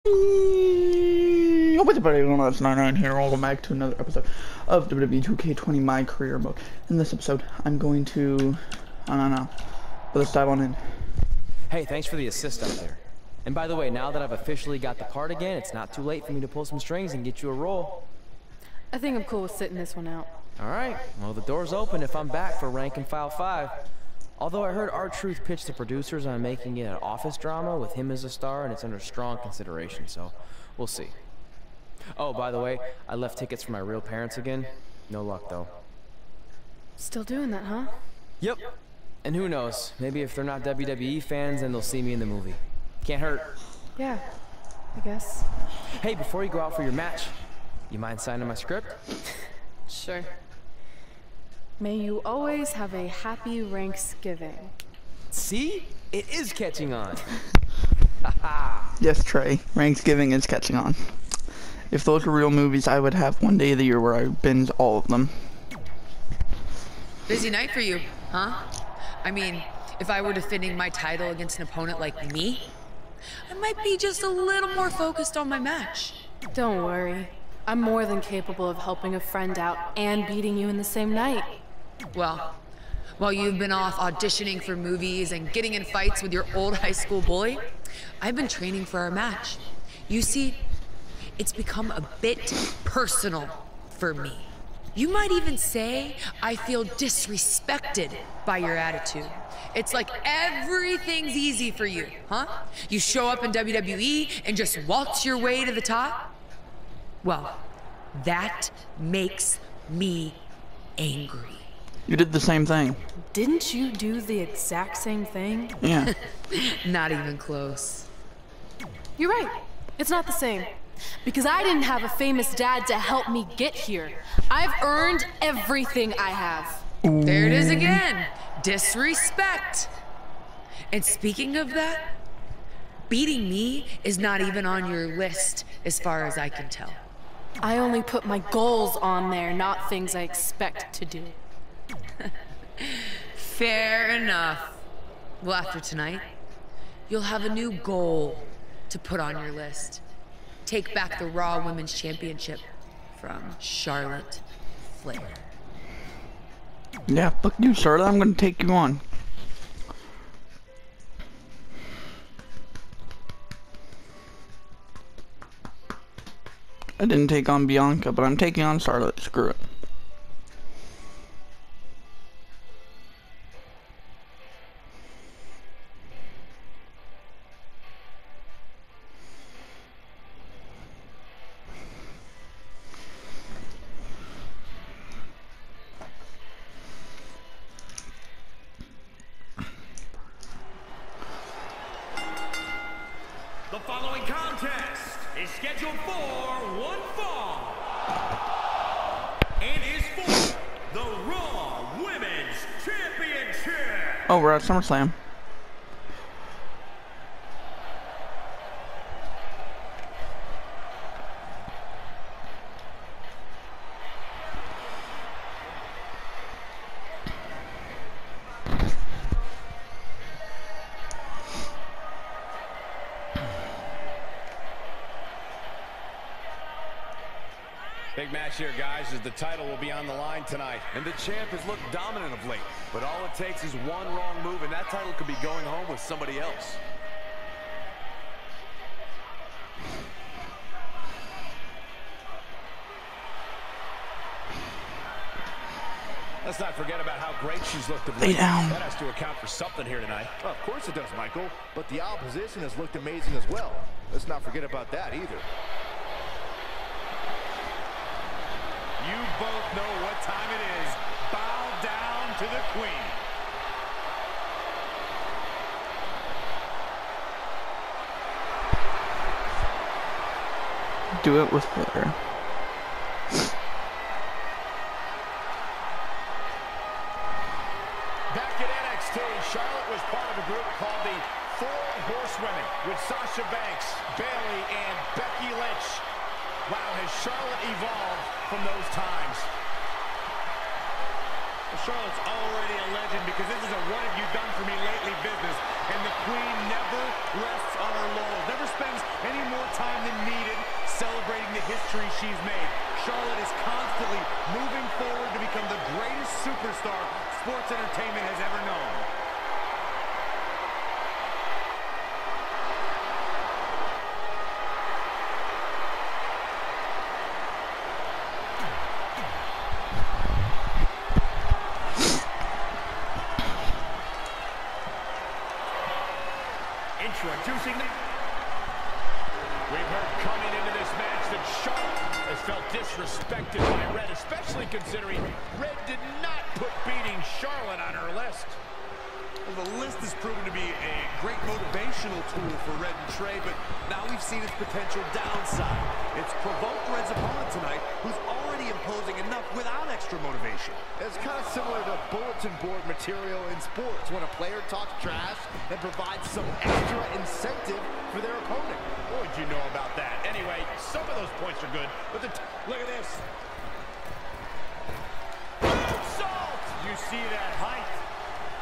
What's up, everyone? It's 99 here. Welcome back to another episode of Wwe2k20 MyCareer Mode. In this episode, I'm going to, I don't know, but let's dive on in. Hey, thanks for the assist up there. And by the way, now that I've officially got the part again, it's not too late for me to pull some strings and get you a role. I think I'm cool with sitting this one out. All right, well, the door's open if I'm back for Rank and File 5. Although I heard R-Truth pitch the producers on making it an office drama with him as a star, and it's under strong consideration, so we'll see. Oh, by the way, I left tickets for my real parents again. No luck, though. Still doing that, huh? Yep. And who knows, maybe if they're not WWE fans, then they'll see me in the movie. Can't hurt. Yeah, I guess. Hey, before you go out for your match, you mind signing my script? Sure. May you always have a happy Ranksgiving. See? It is catching on. Yes, Trey, Ranksgiving is catching on. If those were real movies, I would have one day of the year where I binge all of them. Busy night for you, huh? I mean, if I were defending my title against an opponent like me, I might be just a little more focused on my match. Don't worry. I'm more than capable of helping a friend out and beating you in the same night. Well, while you've been off auditioning for movies and getting in fights with your old high school bully, I've been training for our match. You see, it's become a bit personal for me. You might even say I feel disrespected by your attitude. It's like everything's easy for you, huh? You show up in WWE and just waltz your way to the top? Well, that makes me angry. You did the same thing. Didn't you do the exact same thing? Yeah. Not even close. You're right. It's not the same. Because I didn't have a famous dad to help me get here. I've earned everything I have. There it is again. Disrespect. And speaking of that, beating me is not even on your list as far as I can tell. I only put my goals on there, not things I expect to do. Fair enough. Well, after tonight, you'll have a new goal to put on your list. Take back the Raw Women's Championship from Charlotte Flair. Yeah, fuck you, Charlotte. I'm gonna take you on. I didn't take on Bianca, but I'm taking on Charlotte. Screw it. The following contest is scheduled for one fall and is for the Raw Women's Championship. Oh, we're at SummerSlam. Big match here, guys, as the title will be on the line tonight. And the champ has looked dominant of late. But all it takes is one wrong move, and that title could be going home with somebody else. Let's not forget about how great she's looked of late. Lay down. That has to account for something here tonight. Well, of course it does, Michael. But the opposition has looked amazing as well. Let's not forget about that either. You both know what time it is. Bow down to the queen. Do it with Flair. Back at NXT, Charlotte was part of a group called the Four Horsewomen with Sasha Banks, Bayley, and Becky Lynch. Wow, has Charlotte evolved from those times? Charlotte's already a legend because this is a what have you done for me lately business. And the Queen never rests on her laurels, never spends any more time than needed celebrating the history she's made. Charlotte is constantly moving forward to become the greatest superstar sports entertainment has ever known. Introducing the... We've heard coming into this match that Charlotte has felt disrespected by Red, especially considering Red did not put beating Charlotte on her list. Well, the list has proven to be a great motivational tool for Red and Trey, but now we've seen its potential downside. It's provoked Red's opponent tonight, who's already imposing enough without extra motivation. It's kind of similar to bulletin board material in sports when a player talks trash and provides some extra incentive for their opponent. What would you know about that? Anyway, some of those points are good, but look at this. Salt! You see that height.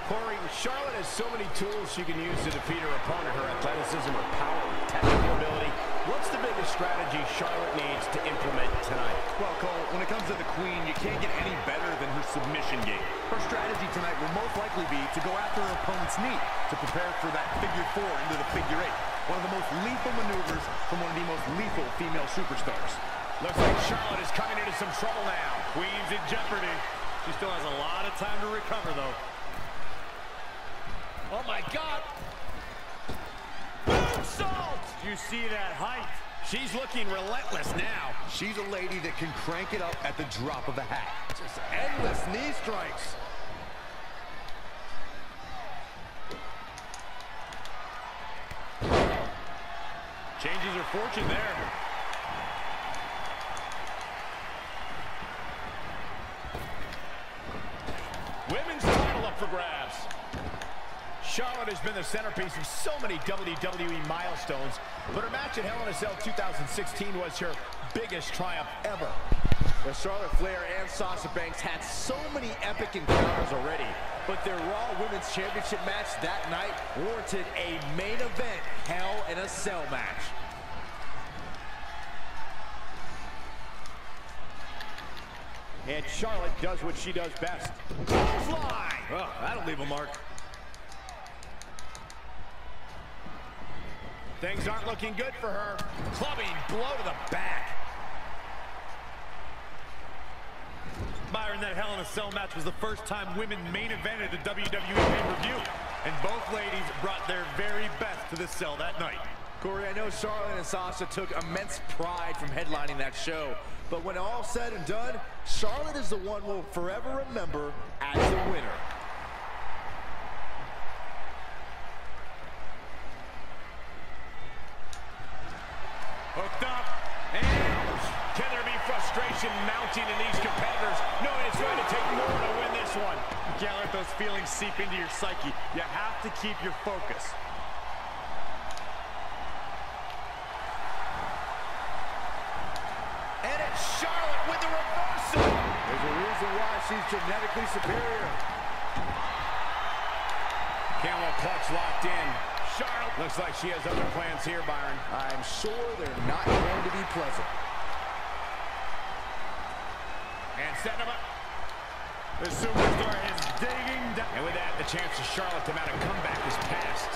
Corey, Charlotte has so many tools she can use to defeat her opponent. Her athleticism, her power, her technical ability. What's the biggest strategy Charlotte needs to implement tonight? Well, Cole, when it comes to the Queen, you can't get any better than her submission game. Her strategy tonight will most likely be to go after her opponent's knee to prepare for that figure 4 into the figure 8. One of the most lethal maneuvers from one of the most lethal female superstars. Looks like Charlotte is coming into some trouble now. Queen's in jeopardy. She still has a lot of time to recover, though. Oh, my God. Salt! You see that height. She's looking relentless now. She's a lady that can crank it up at the drop of a hat. Just endless knee strikes. Changes her fortune there. Women's title up for grabs. Charlotte has been the centerpiece of so many WWE milestones, but her match at Hell in a Cell 2016 was her biggest triumph ever. Well, Charlotte Flair and Sasha Banks had so many epic encounters already, but their Raw Women's Championship match that night warranted a main event Hell in a Cell match. And Charlotte does what she does best. Fly! Oh, that'll leave a mark. Things aren't looking good for her. Clubbing blow to the back. Byron, that Hell in a Cell match was the first time women main evented a WWE pay-per-view. And both ladies brought their very best to the cell that night. Corey, I know Charlotte and Sasha took immense pride from headlining that show, but when all said and done, Charlotte is the one we'll forever remember as the winner. Hooked up. And can there be frustration mounting in these competitors, knowing it's going to take more to win this one? You can't let those feelings seep into your psyche. You have to keep your focus. And it's Charlotte with the reversal. There's a reason why she's genetically superior. Camel clutch locked in. Charlotte looks like she has other plans here, Byron. I'm sure they're not going to be pleasant. And setting him up. The superstar is digging down. And with that, the chance for Charlotte to mount a comeback is passed.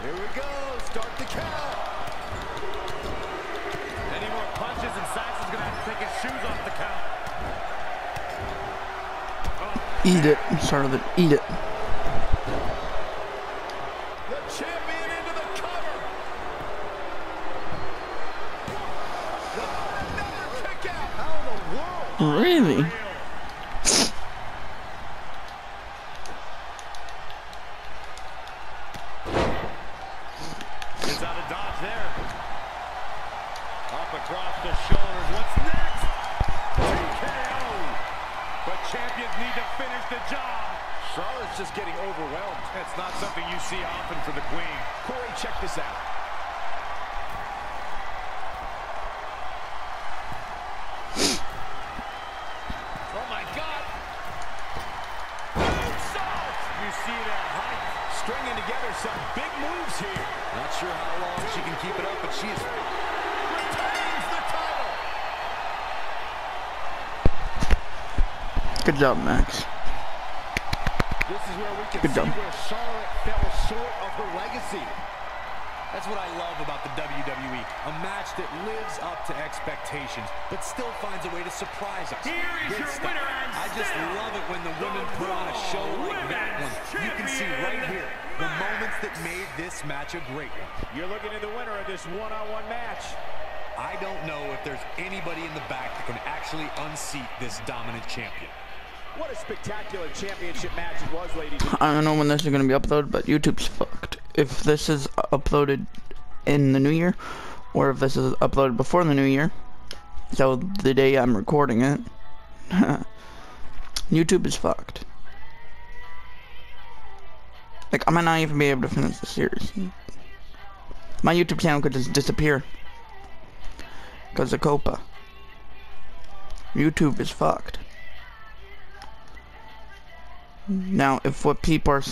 Here we go. Start the count. Any more punches and Saxon's going to have to take his shoes off the count. Eat it, Charlotte, eat it. The champion into the cover. Another kick out. How in the world? Really? Gets out of dodge there. Up across the shoulders. What's next? TKO. But champions need to finish the job. Charlotte's just getting overwhelmed. That's not something you see often for the Queen. Corey, check this out. Oh that height. Stringing together some big moves here. Not sure how long she can keep it up, but she retains the title. Good job, Max. This is where we can Good see job. where Charlotte fell short of her legacy. That's what I love about the WWE. A match that lives up to expectations, but still finds a way to surprise us. Here is Good your stuff. winner and I just still love it when the women put on a show like that one. You can see right here the moments that made this match a great one. You're looking at the winner of this one-on-one match. I don't know if there's anybody in the back that can actually unseat this dominant champion. What a spectacular championship match it was, ladies. I don't know when this is gonna be uploaded, but YouTube's fucked. If this is uploaded in the new year, or if this is uploaded before the new year, so the day I'm recording it, YouTube is fucked. Like, I might not even be able to finish the series. My YouTube channel could just disappear because of COPA. YouTube is fucked. Now, if what people are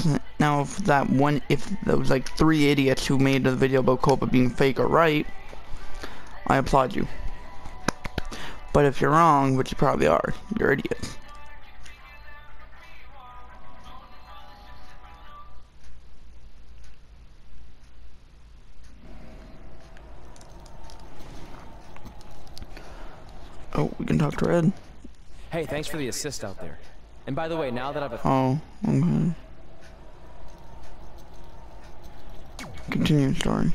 now, if those like 3 idiots who made the video about COPA being fake are right, I applaud you. But if you're wrong, which you probably are, you're idiots. Oh, we can talk to Red. Hey, thanks for the assist out there. And by the way, now that I've... Oh, okay. Continue story.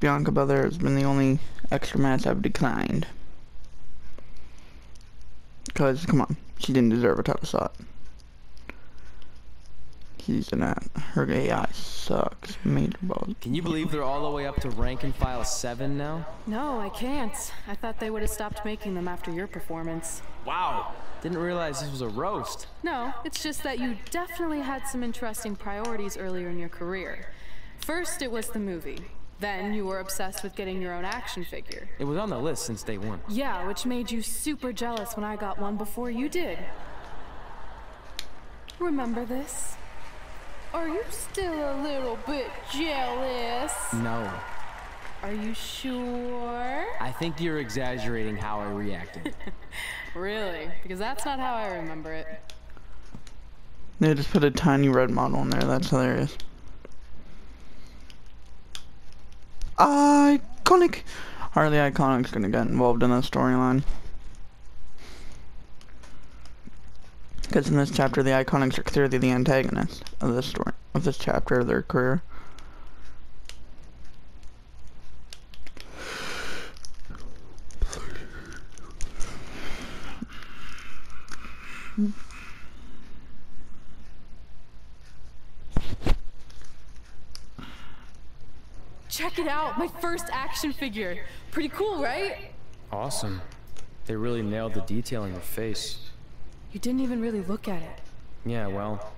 Bianca Belair has been the only extra match I've declined. Because, come on, she didn't deserve a title shot. She's an her AI sucks. Major balls. Can you believe they're all the way up to rank and file 7 now? No, I can't. I thought they would have stopped making them after your performance. Wow. Didn't realize this was a roast. No, it's just that you definitely had some interesting priorities earlier in your career. First, it was the movie. Then you were obsessed with getting your own action figure. It was on the list since day 1. Yeah, which made you super jealous when I got one before you did. Remember this? Are you still a little bit jealous? No. Are you sure? I think you're exaggerating how I reacted. Really? Because that's not how I remember it. They just put a tiny red model in there. That's hilarious. Iconic. Harley Iconic's gonna get involved in this storyline. Because in this chapter, the Iconics are clearly the antagonists of this story, of this chapter of their career. Check it out, my first action figure. Pretty cool, right? Awesome. They really nailed the detail in your face. You didn't even really look at it. Yeah, well,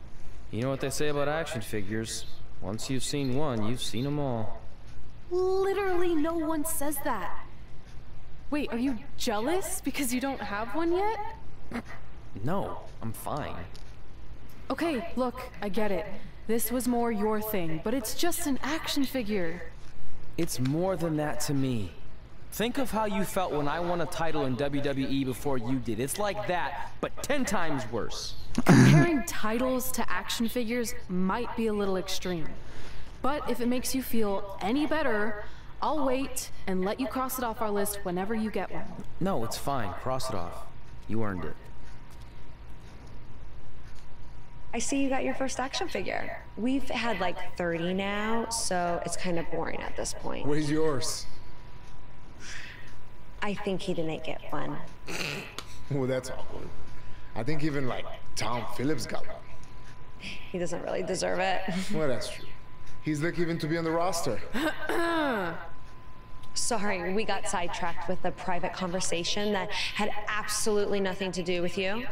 you know what they say about action figures. Once you've seen one, you've seen them all. Literally no one says that. Wait, are you jealous because you don't have one yet? No, I'm fine. Okay, look, I get it. This was more your thing, but it's just an action figure. It's more than that to me. Think of how you felt when I won a title in WWE before you did. It's like that, but 10 times worse. Comparing titles to action figures might be a little extreme. But if it makes you feel any better, I'll wait and let you cross it off our list whenever you get one. No, it's fine. Cross it off. You earned it. I see you got your first action figure. We've had like 30 now, so it's kind of boring at this point. Where's yours? I think he didn't get one. Well, that's awkward. I think even like Tom Phillips got one. He doesn't really deserve it. Well, that's true. He's lucky even to be on the roster. Sorry, we got sidetracked with a private conversation that had absolutely nothing to do with you.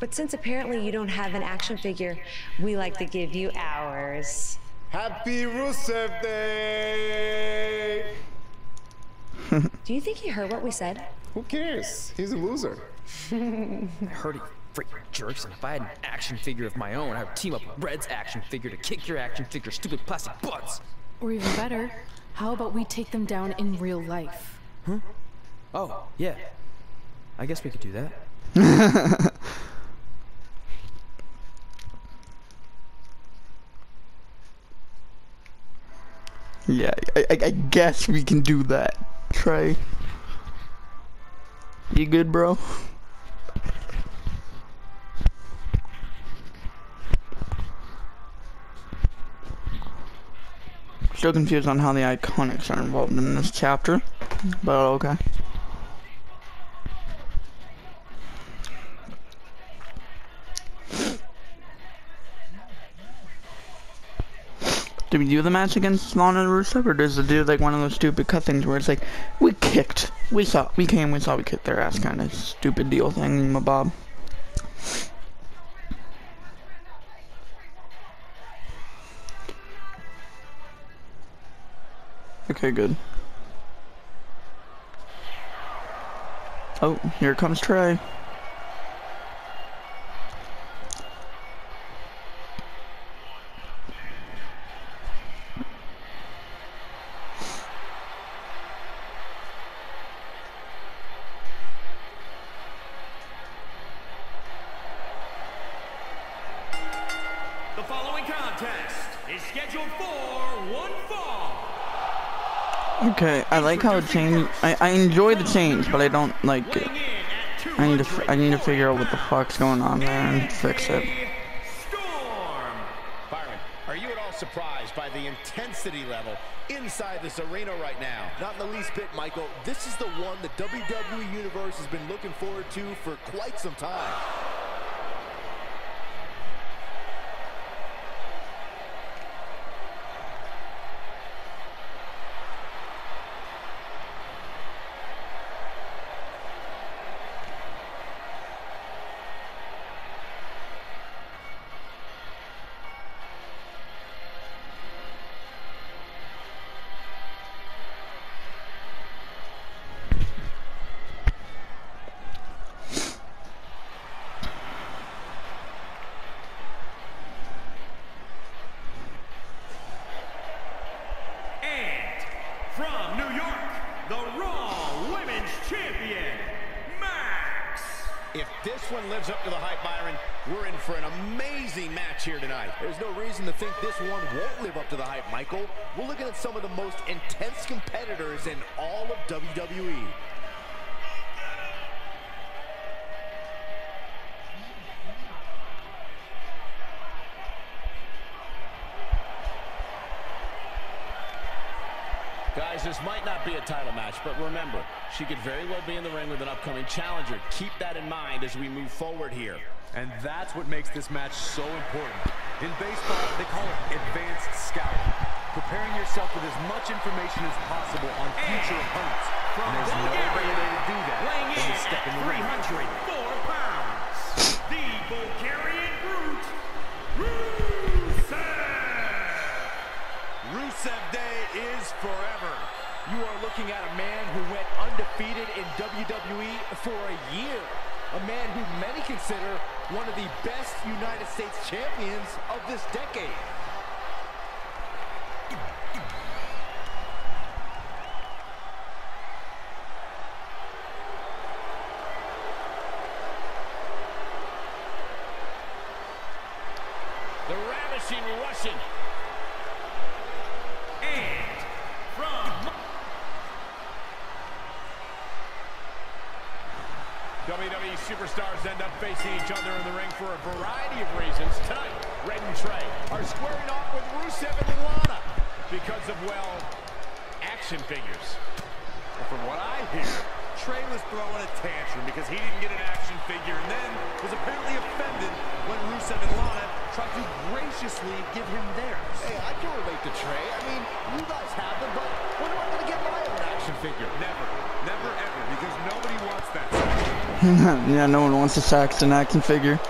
But since apparently you don't have an action figure, we like to give you ours. Happy Rusev Day! Do you think he heard what we said? Who cares? He's a loser. I heard it, freaking jerks, and if I had an action figure of my own, I would team up with Red's action figure to kick your action figure stupid plastic butts. Or even better, how about we take them down in real life? Huh? Oh, yeah. I guess we could do that. Yeah, I guess we can do that. Trey. You good, bro? Still confused on how the Iconics are involved in this chapter, but okay. Do we do the match against Lana and Rusev, or does it do like one of those stupid cut things where it's like, we kicked their ass kind of stupid deal thing, Bob? Okay, good. Oh, here comes Trey. The following contest is scheduled for one fall. Okay, I like how it changed. I enjoy the change, but I don't like it. I need to figure out what the fuck's going on there and fix it. Byron, are you at all surprised by the intensity level inside this arena right now? Not in the least bit, Michael. This is the one the WWE Universe has been looking forward to for quite some time. From New York, the Raw Women's Champion, Max. If this one lives up to the hype, Byron, we're in for an amazing match here tonight. There's no reason to think this one won't live up to the hype, Michael. We're looking at some of the most intense competitors in all of WWE. Guys, this might not be a title match, but remember, she could very well be in the ring with an upcoming challenger. Keep that in mind as we move forward here. And that's what makes this match so important. In baseball, they call it advanced scouting. Preparing yourself with as much information as possible on future opponents. And there's no better way to do that than to step in the ring. 304 pounds, the Bulgarian Brute, Rusev. Rusev Day is forever. You are looking at a man who went undefeated in WWE for a year. A man who many consider one of the best United States champions of this decade. The ravishing Russian. And from WWE superstars end up facing each other in the ring for a variety of reasons. Tonight, Red and Trey are squaring off with Rusev and Lana because of, well, action figures. Well, from what I hear, Trey was throwing a tantrum because he didn't get an action figure and then was apparently offended when Rusev and Lana tried to graciously give him theirs. Hey, I can relate to Trey. I mean, you guys have them, but when am I going to get my own action figure? Never, never ever, because nobody wants that. Yeah, no one wants a Saxton action figure.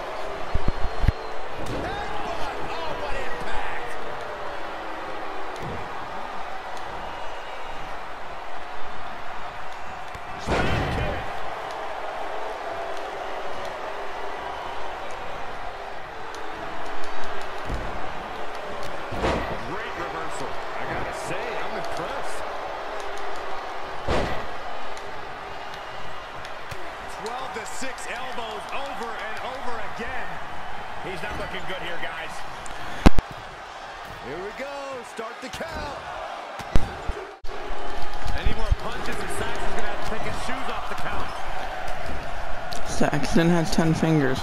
Saxton has 10 fingers.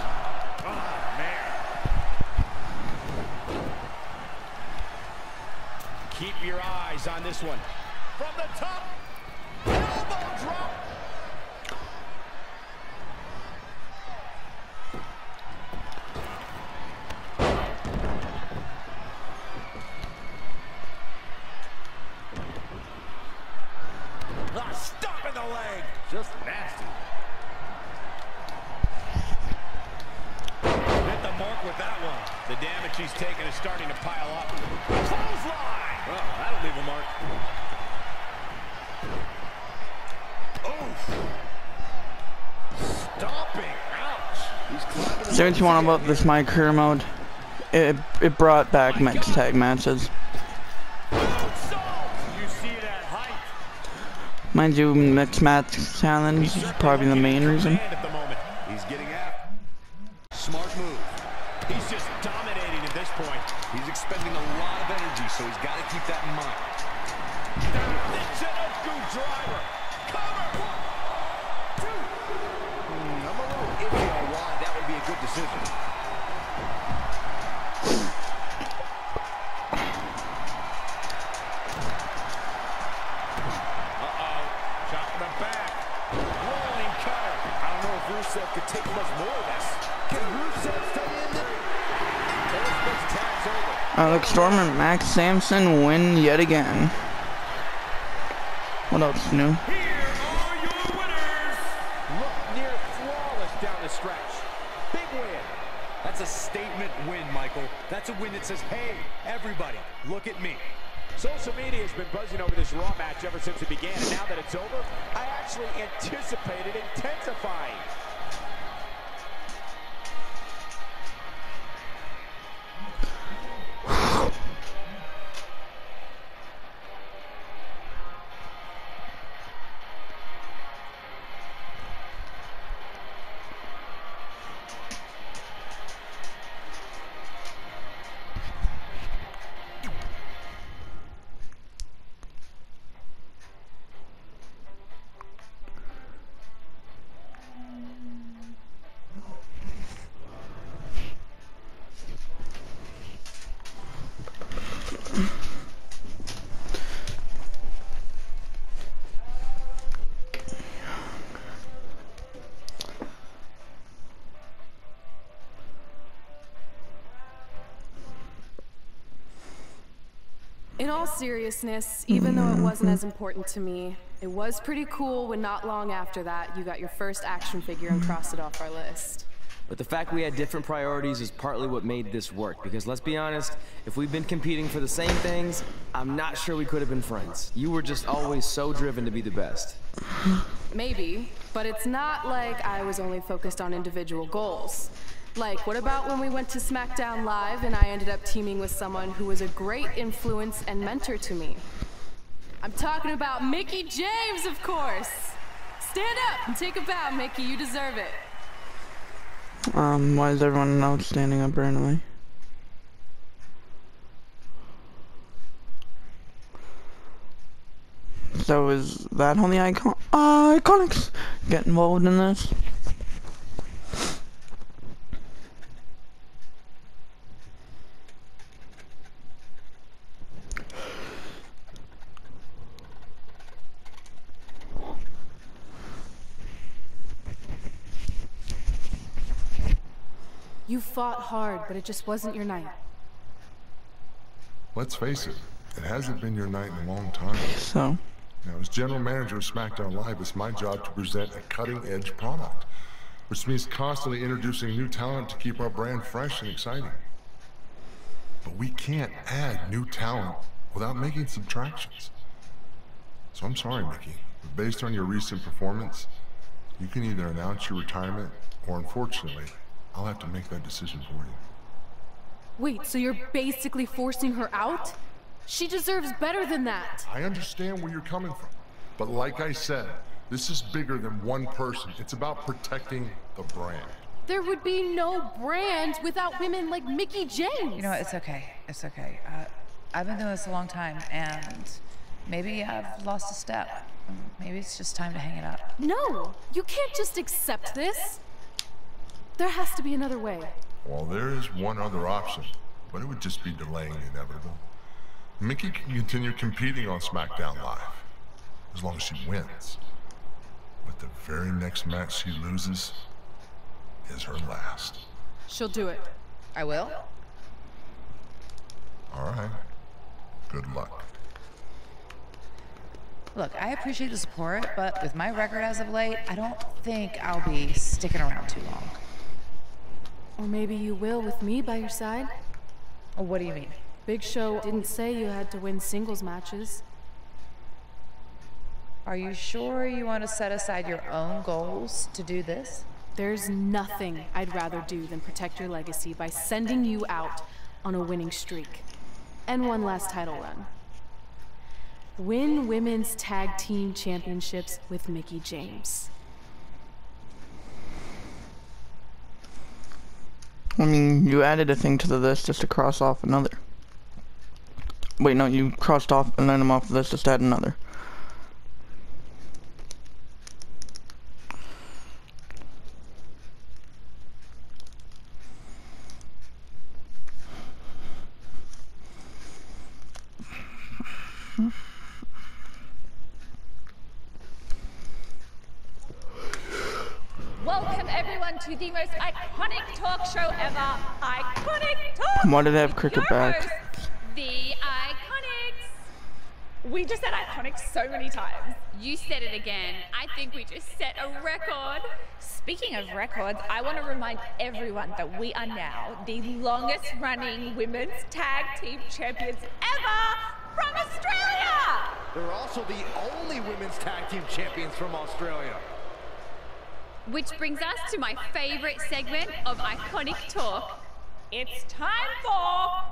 Keep your eyes on this one. From the top, elbow drop. Stop in the leg. Just nasty. Hit the mark with that one. The damage he's taken is starting to pile up. Clothesline. Oh, that'll leave a mark. Oof. Stomping. Ouch. Say what you want about this MyCareer Mode. It brought back mixed tag matches. Mind you, mixed match challenge is probably the main reason. He's getting out. Smart move. He's just dominating at this point. He's expending a lot of energy, so he's got to keep that in mind. The Jenoku driver. Cover. 1, 2. I'm a little iffy on why that would be a good decision. Rusev could take much more of this. Can Rusev stay in there? Tags over. Alex Storm and Max Samson win yet again. What else new? Here are your winners. Look near flawless down the stretch. Big win. That's a statement win, Michael. That's a win that says, hey, everybody, look at me. Social media has been buzzing over this Raw match ever since it began, and now that it's over, I actually anticipate it intensifying. In all seriousness, even though it wasn't as important to me, it was pretty cool when not long after that you got your first action figure and crossed it off our list. But the fact we had different priorities is partly what made this work, because let's be honest, if we'd been competing for the same things, I'm not sure we could have been friends. You were just always so driven to be the best. Maybe, but it's not like I was only focused on individual goals. Like, what about when we went to SmackDown Live and I ended up teaming with someone who was a great influence and mentor to me? I'm talking about Mickie James, of course! Stand up and take a bow, Mickie, you deserve it. Why is everyone else standing up randomly? So is that how the Iconics get involved in this? You fought hard, but it just wasn't your night. Let's face it, it hasn't been your night in a long time. So? Now, as general manager of SmackDown Live, it's my job to present a cutting-edge product, which means constantly introducing new talent to keep our brand fresh and exciting. But we can't add new talent without making subtractions. So I'm sorry, Mickie, but based on your recent performance, you can either announce your retirement, or unfortunately, I'll have to make that decision for you. Wait, so you're basically forcing her out? She deserves better than that. I understand where you're coming from, but like I said, this is bigger than one person. It's about protecting the brand. There would be no brand without women like Mickie James. You know what, it's okay. It's okay. I've been doing this a long time, and maybe I've lost a step. Maybe it's just time to hang it up. No, you can't just accept this. There has to be another way. Well, there is one other option, but it would just be delaying the inevitable. Mickie can continue competing on SmackDown Live, as long as she wins. But the very next match she loses is her last. She'll do it. I will. All right. Good luck. Look, I appreciate the support, but with my record as of late, I don't think I'll be sticking around too long. Or maybe you will with me by your side. Oh, what do you mean? Big Show didn't say you had to win singles matches. Are you sure you want to set aside your own goals to do this? There's nothing I'd rather do than protect your legacy by sending you out on a winning streak. And one last title run. Win Women's Tag Team Championships with Mickie James. I mean, you added a thing to the list just to cross off another. Wait, no, you crossed off an item off the list just to add another. Welcome everyone to the most iconic talk show ever. Iconic Talk! Why did they have cricket Your back? hosts, the Iconics. We just said iconic so many times. You said it again. I think we just set a record. Speaking of records, I want to remind everyone that we are now the longest running women's tag team champions ever from Australia! They're also the only women's tag team champions from Australia. Which brings us to my favorite segment of Iconic Talk. It's time for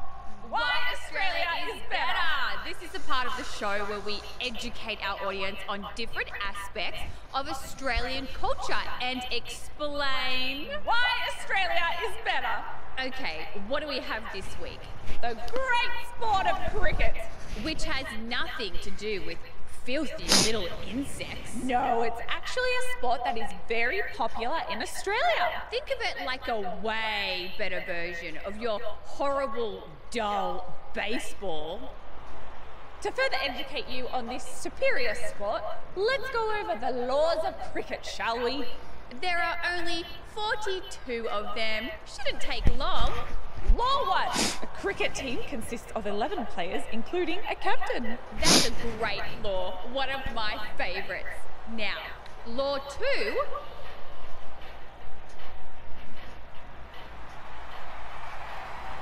Why Australia is Better. This is a part of the show where we educate our audience on different aspects of Australian culture and explain why Australia is better. Okay, what do we have this week? The great sport of cricket, which has nothing to do with filthy little insects. No, it's actually a sport that is very popular in Australia. Think of it like a way better version of your horrible, dull baseball. To further educate you on this superior sport, let's go over the laws of cricket, shall we? There are only 42 of them. Shouldn't take long. Law 1. A cricket team consists of 11 players, including a captain. That's a great law. One of my favourites. Now, Law 2.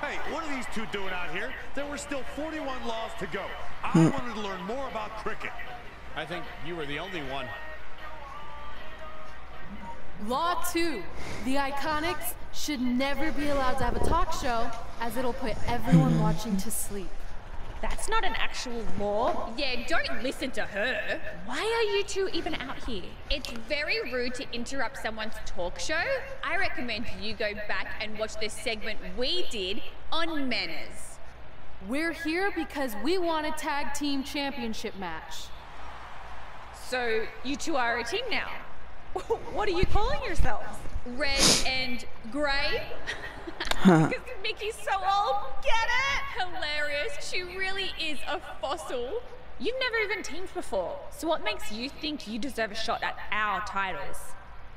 Hey, what are these two doing out here? There were still 41 laws to go. I wanted to learn more about cricket. I think you were the only one. Law 2. The Iconics should never be allowed to have a talk show, as it'll put everyone watching to sleep. That's not an actual law. Yeah, don't listen to her. Why are you two even out here? It's very rude to interrupt someone's talk show. I recommend you go back and watch the segment we did on manners. We're here because we want a tag team championship match. So, you two are a team now? What are you calling yourselves? Red and grey? Because Mickey's so old, get it? Hilarious, she really is a fossil. You've never even teamed before, so what makes you think you deserve a shot at our titles?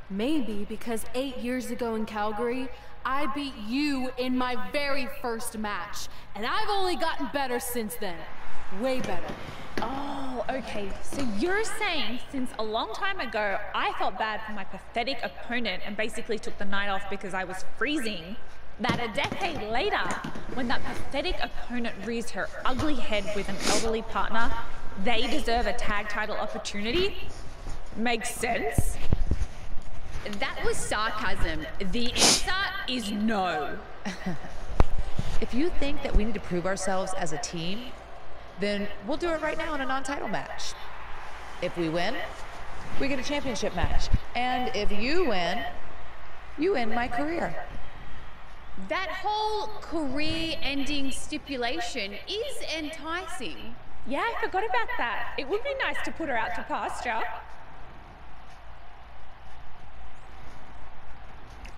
Maybe because 8 years ago in Calgary, I beat you in my very first match, and I've only gotten better since then. Way better. Oh, okay. So you're saying since a long time ago, I felt bad for my pathetic opponent and basically took the night off because I was freezing, that a decade later, when that pathetic opponent rears her ugly head with an elderly partner, they deserve a tag title opportunity? Makes sense? That was sarcasm. The answer is no. If you think that we need to prove ourselves as a team, then we'll do it right now in a non-title match. If we win, we get a championship match. And if you win my career. That whole career-ending stipulation is enticing. Yeah, I forgot about that. It would be nice to put her out to pasture.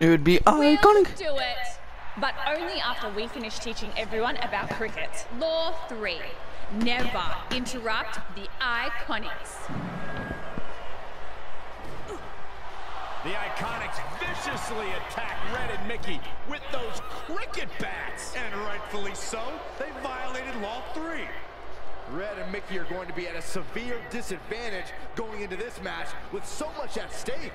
It would be iconic. We'll do it, but only after we finish teaching everyone about cricket. Law 3. Never interrupt the Iconics. The Iconics viciously attack Red and Mickey with those cricket bats. And rightfully so, they violated Law 3. Red and Mickey are going to be at a severe disadvantage going into this match with so much at stake.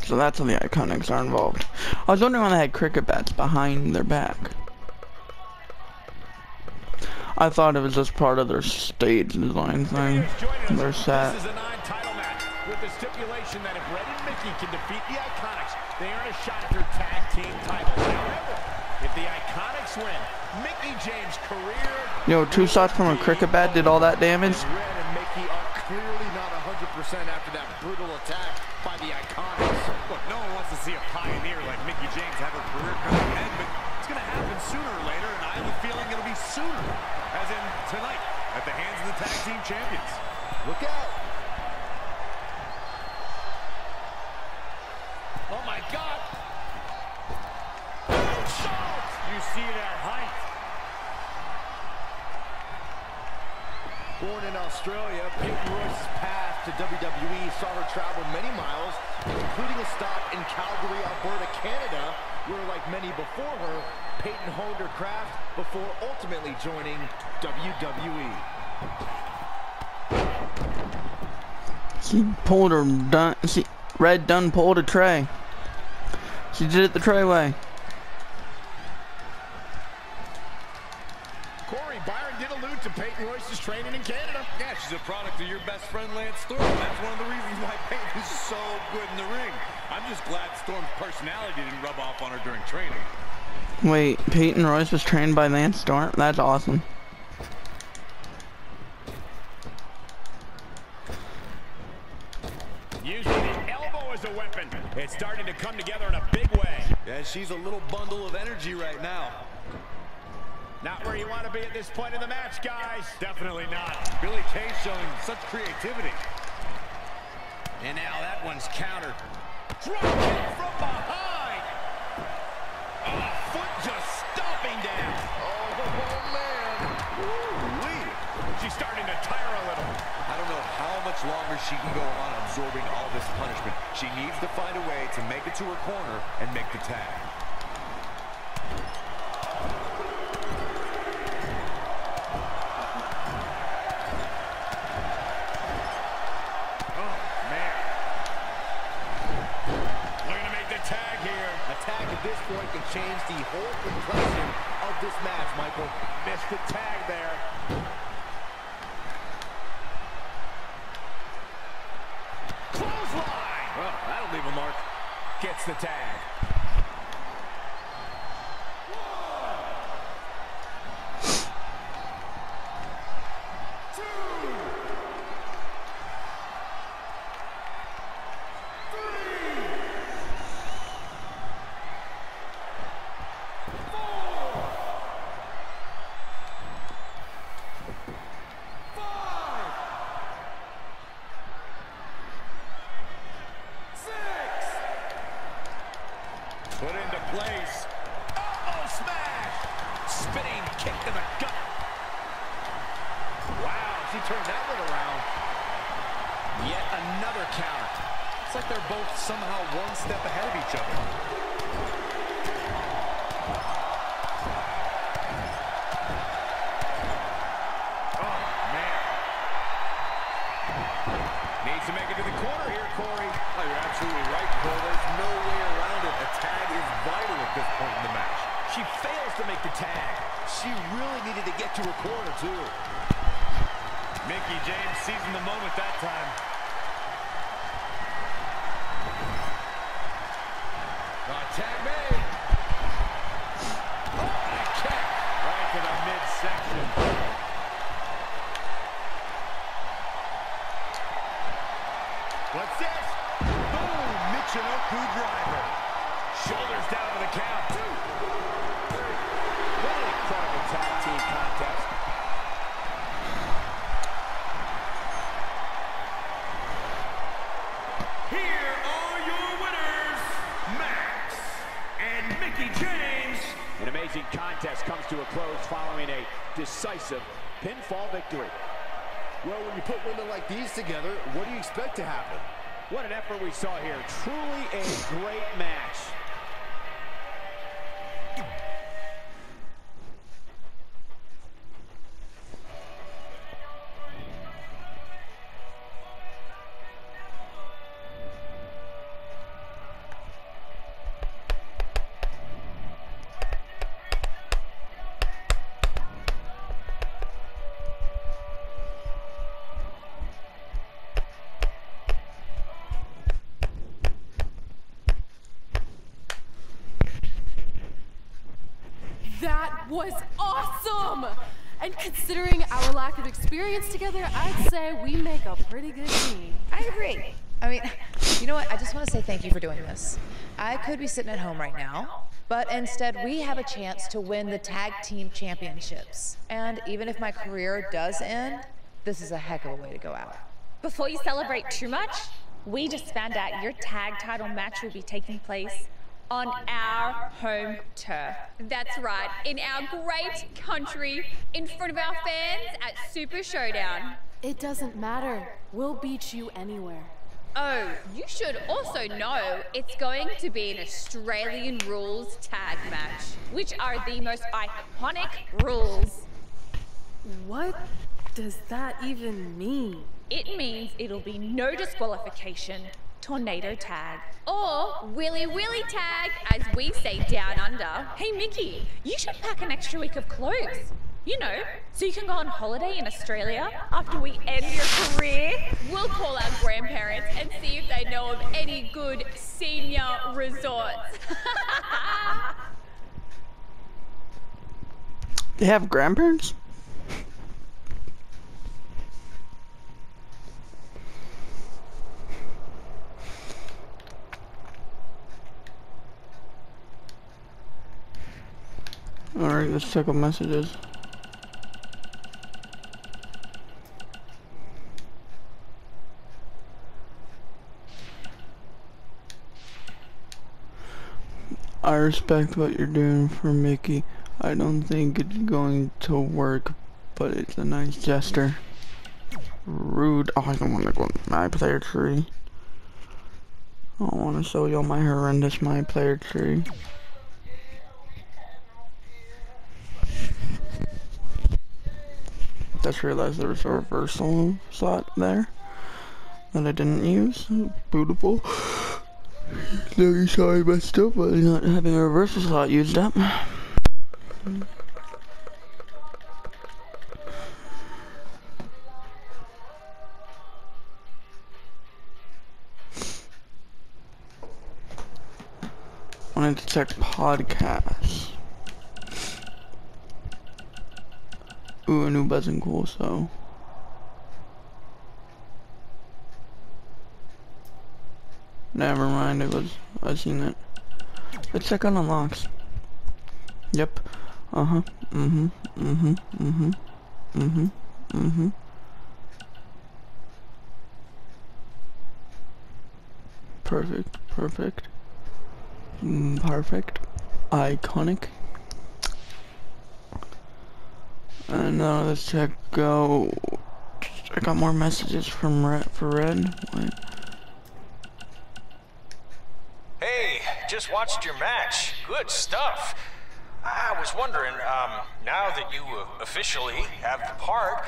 So that's how the Iconics are involved. I was wondering why they had cricket bats behind their back. I thought it was just part of their stage design thing. Their set. This is a 9-title match with the stipulation that if Red and Mickey can defeat the Iconics, they earn a shot at their tag team titles. However, if the Iconics win, Mickie James' career... Yo, 2 shots from a cricket bat did all that damage? Red and Mickey are clearly not 100% after that brutal attack by the Iconics. Look, no one wants to see a pioneer like Mickie James have her career come to an end, but it's going to happen sooner or later, and I have a feeling it'll be sooner, as in tonight, at the hands of the tag team champions. Look out! Oh my God! You see that height. Born in Australia, Peyton Royce's path to WWE saw her travel many miles, including a stop in Calgary, Alberta, Canada, where, like many before her, Peyton honed her craft before ultimately joining WWE. She pulled her Red done pulled a tray. She did it the tray way. Byron did allude to Peyton Royce's training in Canada. Yeah, she's a product of your best friend Lance Storm. That's one of the reasons why Peyton is so good in the ring. I'm just glad Storm's personality didn't rub off on her during training. Wait, Peyton Royce was trained by Lance Storm? That's awesome. Using the elbow as a weapon. It's starting to come together in a big way. Yeah, she's a little bundle of energy right now. Not where you want to be at this point in the match, guys. Definitely not. Billy Kay showing such creativity. And now that one's countered. Drop kick from behind. Oh, foot just stomping down. Oh man. Woo-wee. She's starting to tire a little. I don't know how much longer she can go on absorbing all this punishment. She needs to find a way to make it to her corner and make the tag. At this point can change the whole complexion of this match, Michael. Missed the tag there. Clothesline! Well, that'll leave a mark. Gets the tag. Put into place. Elbow smash. Spinning kick to the gut. Wow, she turned that one around. Yet another counter. It's like they're both somehow one step ahead of each other. Oh, man. Needs to make it to the corner here, Corey. Oh, you're absolutely right, Cole. There's no way around it. A tag is vital at this point in the match. She fails to make the tag. She really needed to get to her corner, too. Mickie James seizing the moment that time. Tag made. Oh, kick right to the midsection. Shoulders down for the count. What an incredible tag team contest. Here are your winners, Max and Mickie James. An amazing contest comes to a close following a decisive pinfall victory. Well, when you put women like these together, what do you expect to happen? What an effort we saw here. Truly a great match. That was awesome! And considering our lack of experience together, I'd say we make a pretty good team. I agree. I mean, you know what? I just want to say thank you for doing this. I could be sitting at home right now, but instead we have a chance to win the tag team championships. And even if my career does end, this is a heck of a way to go out. Before you celebrate too much, we just found out your tag title match will be taking place on our home turf. That's right, in our great country, in front of our fans at Super Showdown. It doesn't matter. We'll beat you anywhere. Oh, you should also know it's going to be an Australian rules tag match, which are the most iconic rules. What does that even mean? It means it'll be no disqualification, tornado tag, or willy willy tag, as we say down under. Hey Mickie, you should pack an extra week of clothes. You know, so you can go on holiday in Australia after we end your career. We'll call our grandparents and see if they know of any good senior resorts. They have grandparents? Alright, let's check out messages. I respect what you're doing for Mickie. I don't think it's going to work, but it's a nice gesture. Rude. Oh, I don't want to go to my player tree. I don't want to show y'all my horrendous my player tree. Just realized there was a reversal slot there that I didn't use. Beautiful. Very sorry, messed up by not having a reversal slot used up. Wanted to check podcasts. Ooh, a new buzzing cool, so. Never mind, I seen it. Let's check on unlocks. Yep. Perfect. Perfect. Iconic. And now let's check I got more messages from Red. What? Hey, just watched your match. Good stuff. I was wondering, now that you officially have the part,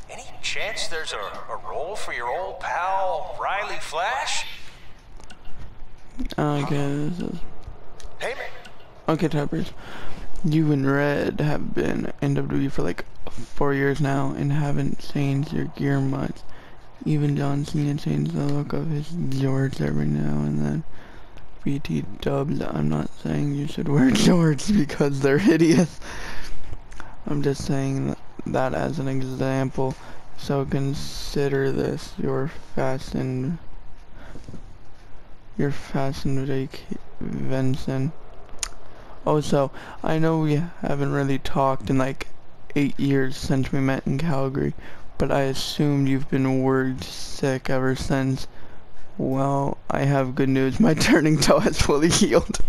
any chance there's a role for your old pal, Riley Flash? Okay, this is... Hey, man. Okay, Tappers. You and Red have been in WWE for like 4 years now and haven't changed your gear much. Even John Cena changed the look of his jorts every now and then. BT dubs, I'm not saying you should wear jorts because they're hideous. I'm just saying that as an example. So consider this your fashion You're fascinating, Vincent. Also, I know we haven't really talked in like 8 years since we met in Calgary, but I assumed you've been worried sick ever since. Well, I have good news. My turning toe has fully healed.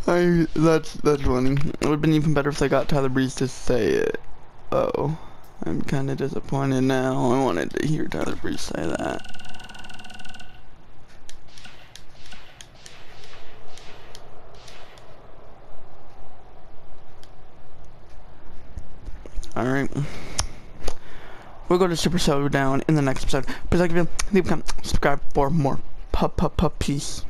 That's funny. It would have been even better if they got Tyler Breeze to say it. Oh, I'm kind of disappointed now. I wanted to hear Tyler Breeze say that. Alright. We'll go to Super Showdown in the next episode. Please like the video, leave a comment, subscribe for more. Peace.